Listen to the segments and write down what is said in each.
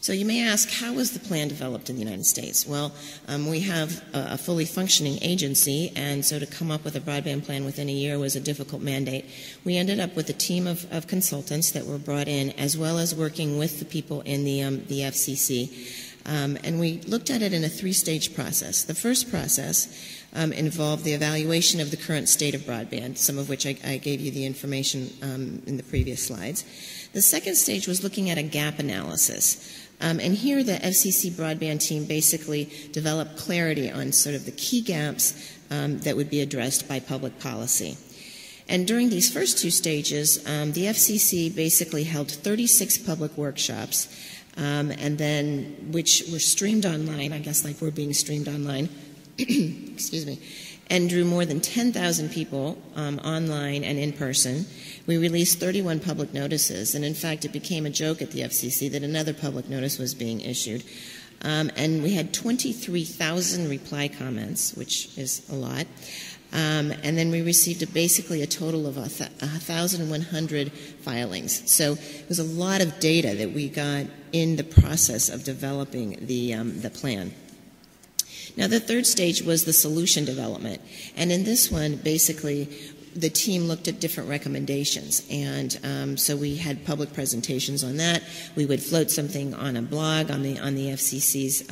So you may ask, how was the plan developed in the United States? Well, we have a fully functioning agency, and so to come up with a broadband plan within a year was a difficult mandate. We ended up with a team of consultants that were brought in, as well as working with the people in the FCC. And we looked at it in a three-stage process. The first process involved the evaluation of the current state of broadband, some of which I gave you the information in the previous slides. The second stage was looking at a gap analysis. And here the FCC broadband team basically developed clarity on sort of the key gaps that would be addressed by public policy. And during these first two stages, the FCC basically held 36 public workshops, and then which were streamed online, I guess like we're being streamed online, excuse me, and drew more than 10,000 people online and in person. We released 31 public notices, and in fact it became a joke at the FCC that another public notice was being issued. And we had 23,000 reply comments, which is a lot. And then we received basically a total of 1,100 filings. So it was a lot of data that we got in the process of developing the plan. Now, the third stage was the solution development. And in this one, basically, the team looked at different recommendations. And so we had public presentations on that. We would float something on a blog on the FCC's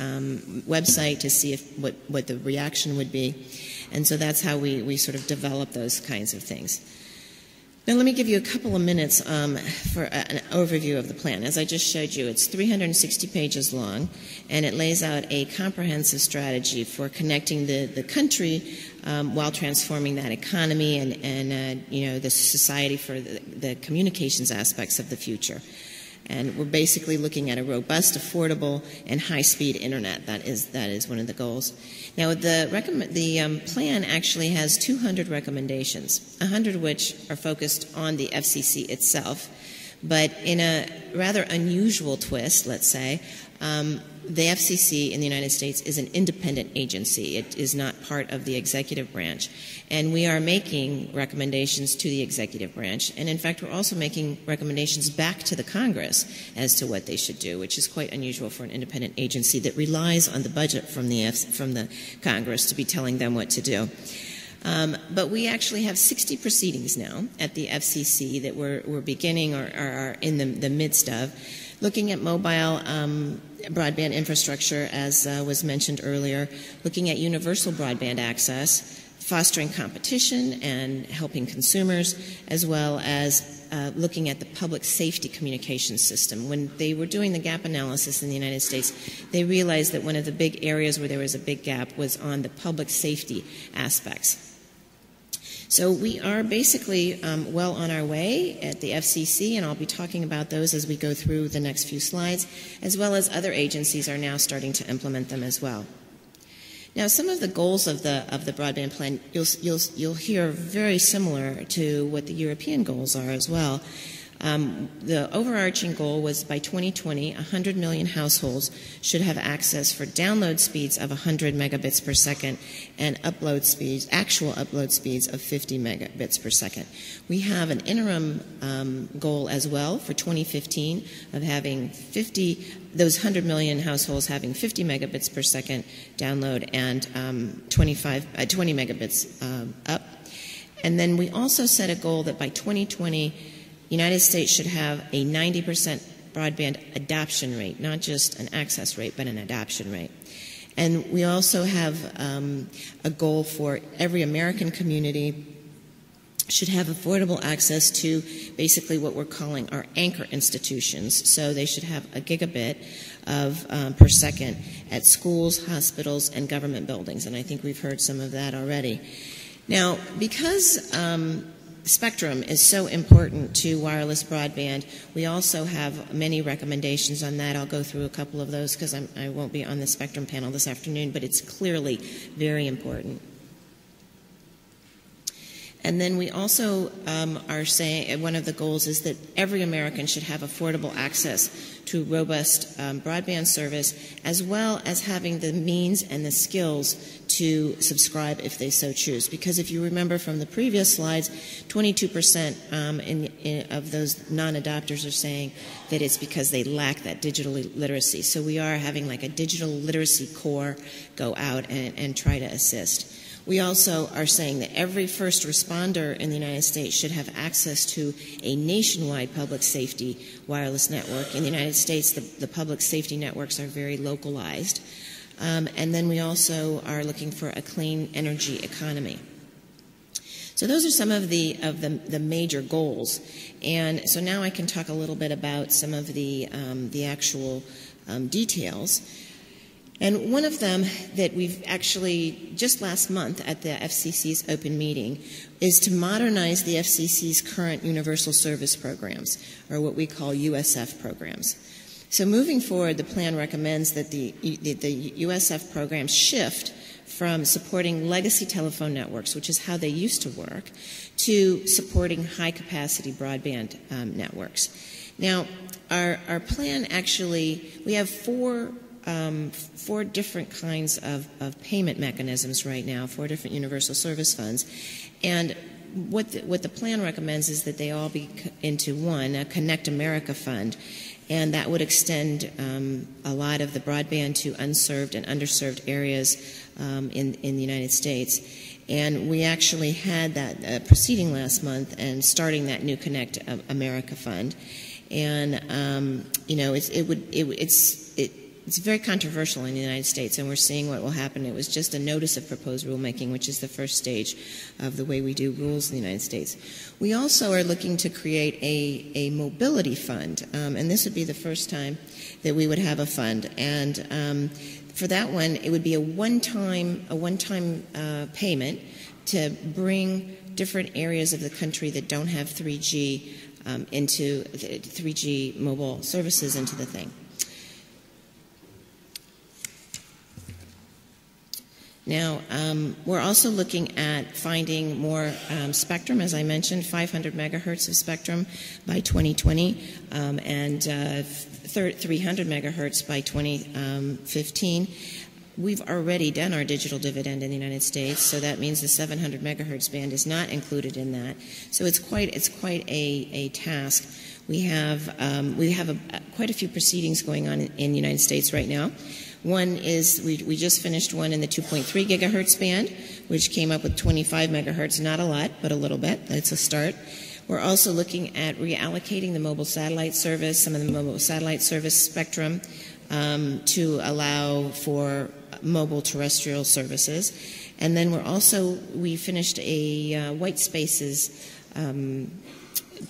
website to see what the reaction would be. And so that's how we sort of develop those kinds of things. Now let me give you a couple of minutes for an overview of the plan. As I just showed you, it's 360 pages long, and it lays out a comprehensive strategy for connecting the country while transforming that economy and you know, the society for the communications aspects of the future. And we're basically looking at a robust, affordable, and high-speed internet. That is one of the goals. Now, the plan actually has 200 recommendations, 100 of which are focused on the FCC itself. But in a rather unusual twist, let's say, the FCC in the United States is an independent agency. It is not part of the executive branch. And we are making recommendations to the executive branch. And in fact, we're also making recommendations back to the Congress as to what they should do, which is quite unusual for an independent agency that relies on the budget from the Congress to be telling them what to do. But we actually have 60 proceedings now at the FCC that we're beginning or are in the midst of, looking at mobile broadband infrastructure, as was mentioned earlier, looking at universal broadband access, fostering competition and helping consumers, as well as looking at the public safety communications system. When they were doing the gap analysis in the United States, they realized that one of the big areas where there was a big gap was on the public safety aspects. So we are basically well on our way at the FCC, and I'll be talking about those as we go through the next few slides, as well as other agencies are now starting to implement them as well. Now, some of the goals of the broadband plan you'll hear very similar to what the European goals are as well. The overarching goal was by 2020, 100 million households should have access for download speeds of 100 megabits per second and upload speeds, actual upload speeds of 50 megabits per second. We have an interim goal as well for 2015 of having those 100 million households having 50 megabits per second download and 20 megabits up. And then we also set a goal that by 2020, United States should have a 90% broadband adoption rate, not just an access rate, but an adoption rate. And we also have a goal for every American community should have affordable access to basically what we're calling our anchor institutions. So they should have a gigabit per second at schools, hospitals, and government buildings. And I think we've heard some of that already. Now, because spectrum is so important to wireless broadband, we also have many recommendations on that. I'll go through a couple of those because I won't be on the spectrum panel this afternoon, but it's clearly very important. And then we also are saying one of the goals is that every American should have affordable access to robust broadband service, as well as having the means and the skills to subscribe if they so choose. Because if you remember from the previous slides, 22% of those non-adopters are saying that it's because they lack that digital literacy. So we are having like a digital literacy corps go out and try to assist. We also are saying that every first responder in the United States should have access to a nationwide public safety wireless network. In the United States, the public safety networks are very localized. And then we also are looking for a clean energy economy. So those are some of the major goals. And so now I can talk a little bit about some of the actual details. And one of them that we've actually, just last month at the FCC's open meeting, is to modernize the FCC's current universal service programs, or what we call USF programs. So moving forward, the plan recommends that the USF programs shift from supporting legacy telephone networks, which is how they used to work, to supporting high-capacity broadband networks. Now, our plan actually, we have four different kinds of payment mechanisms right now, 4 different universal service funds. And what the plan recommends is that they all be into one, a Connect America fund, and that would extend a lot of the broadband to unserved and underserved areas in the United States. And we actually had that proceeding last month and starting that new Connect America fund. And it's very controversial in the United States, and we're seeing what will happen. It was just a notice of proposed rulemaking, which is the first stage of the way we do rules in the United States. We also are looking to create a mobility fund, and this would be the first time that we would have a fund. And for that one, it would be a one-time payment to bring different areas of the country that don't have 3G into 3G mobile services into the thing. Now, we're also looking at finding more spectrum, as I mentioned, 500 megahertz of spectrum by 2020 and 300 megahertz by 2015. We've already done our digital dividend in the United States, so that means the 700 megahertz band is not included in that. So it's quite a task. We have quite a few proceedings going on in the United States right now. One is, we just finished one in the 2.3 gigahertz band, which came up with 25 megahertz, not a lot, but a little bit. It's a start. We're also looking at reallocating the mobile satellite service, some of the mobile satellite service spectrum, to allow for mobile terrestrial services. And then we finished a white spaces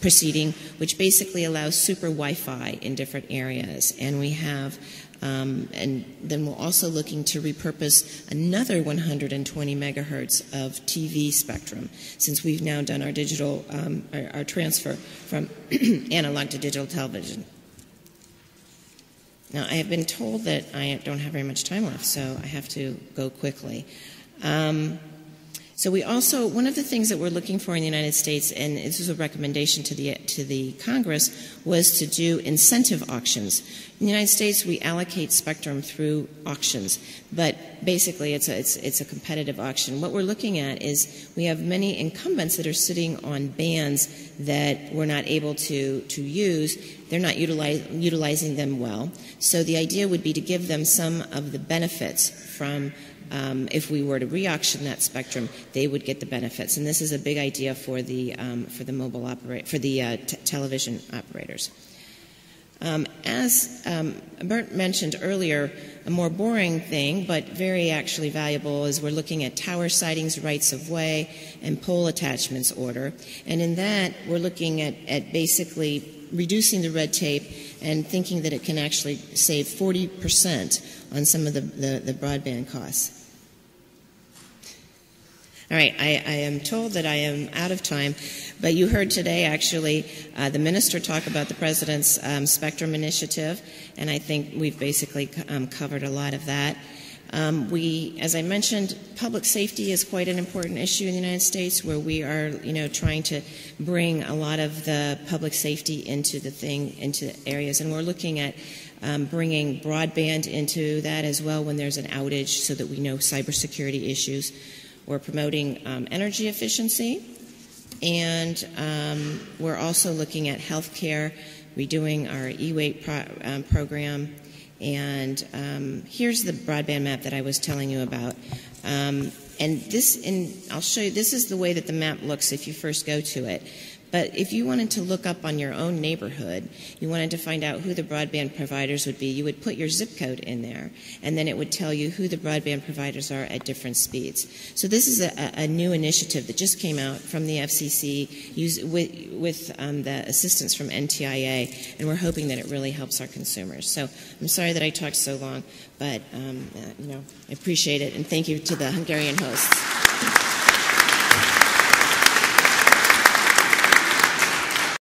proceeding, which basically allows super Wi-Fi in different areas. And we have and then we're also looking to repurpose another 120 megahertz of TV spectrum, since we've now done our digital, our transfer from analog to digital television. Now, I have been told that I don't have very much time left, so I have to go quickly. So we also, one of the things that we're looking for in the United States, and this is a recommendation to the Congress, was to do incentive auctions. In the United States, we allocate spectrum through auctions, but basically it's a competitive auction. What we're looking at is we have many incumbents that are sitting on bands that we're not able to use. They're not utilizing them well. So the idea would be to give them some of the benefits from if we were to re-auction that spectrum, they would get the benefits, and this is a big idea for the mobile television operators. As Bert mentioned earlier, a more boring thing, but very actually valuable, is we're looking at tower sightings, rights of way, and pole attachments order, and in that we're looking at basically reducing the red tape and thinking that it can actually save 40% on some of the broadband costs. All right, I am told that I am out of time, but you heard today actually the minister talk about the president's spectrum initiative, and I think we've basically covered a lot of that. As I mentioned, public safety is quite an important issue in the United States, where we are, trying to bring a lot of the public safety into areas, and we're looking at bringing broadband into that as well when there's an outage, so that we know cybersecurity issues. We're promoting energy efficiency, and we're also looking at healthcare, redoing our e-weight program. And here's the broadband map that I was telling you about. And I'll show you, this is the way that the map looks if you first go to it. But if you wanted to look up on your own neighborhood, you wanted to find out who the broadband providers would be, you would put your zip code in there, and then it would tell you who the broadband providers are at different speeds. So this is a new initiative that just came out from the FCC with the assistance from NTIA, and we're hoping that it really helps our consumers. So I'm sorry that I talked so long, but I appreciate it, and thank you to the Hungarian hosts.